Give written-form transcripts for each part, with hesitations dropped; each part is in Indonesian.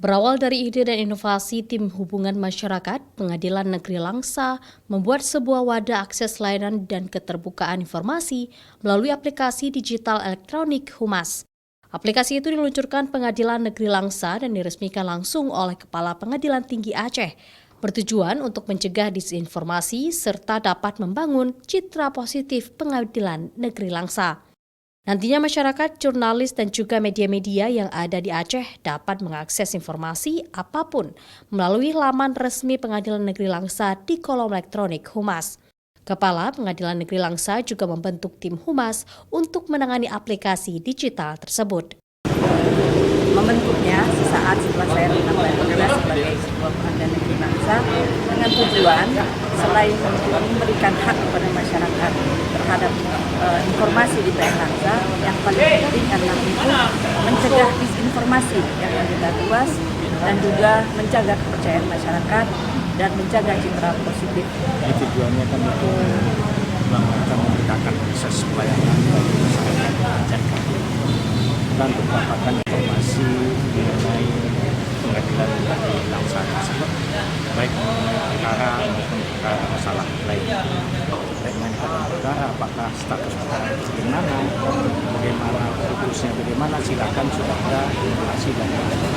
Berawal dari ide dan inovasi tim hubungan masyarakat, Pengadilan Negeri Langsa membuat sebuah wadah akses layanan dan keterbukaan informasi melalui aplikasi digital elektronik Humas. Aplikasi itu diluncurkan Pengadilan Negeri Langsa dan diresmikan langsung oleh Kepala Pengadilan Tinggi Aceh, bertujuan untuk mencegah disinformasi serta dapat membangun citra positif Pengadilan Negeri Langsa. Nantinya masyarakat, jurnalis, dan juga media-media yang ada di Aceh dapat mengakses informasi apapun melalui laman resmi Pengadilan Negeri Langsa di kolom elektronik Humas. Kepala Pengadilan Negeri Langsa juga membentuk tim Humas untuk menangani aplikasi digital tersebut. Membentuknya sesaat setelah saya mengemban tugas sebagai sebuah Pengadilan Negeri Langsa dengan tujuan selain untuk memberikan hak kepada masyarakat terhadap informasi di PN Langsa, yang paling penting adalah untuk mencegah disinformasi yang menyebar luas dan juga menjaga kepercayaan masyarakat dan menjaga citra positif. Jadi tujuannya kan untuk memudahkan proses pelayanan bagi masyarakat Aceh dan untuk mendapatkan informasi mengenai Pengadilan Negeri Langsa tersebut, baik perkara maupun perkara masalah lainnya. Dengan perkara apakah status perkara bagaimana putusnya bagaimana, silakan sudah ada informasi dari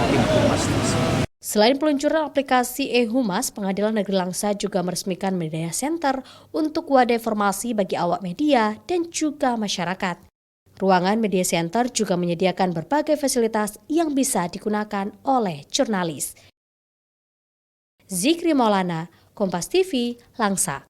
tim Humas tersebut. Selain peluncuran aplikasi e-Humas, Pengadilan Negeri Langsa juga meresmikan Media Center untuk wadah informasi bagi awak media dan juga masyarakat. Ruangan Media Center juga menyediakan berbagai fasilitas yang bisa digunakan oleh jurnalis. Zikri Maulana, Kompas TV, Langsa.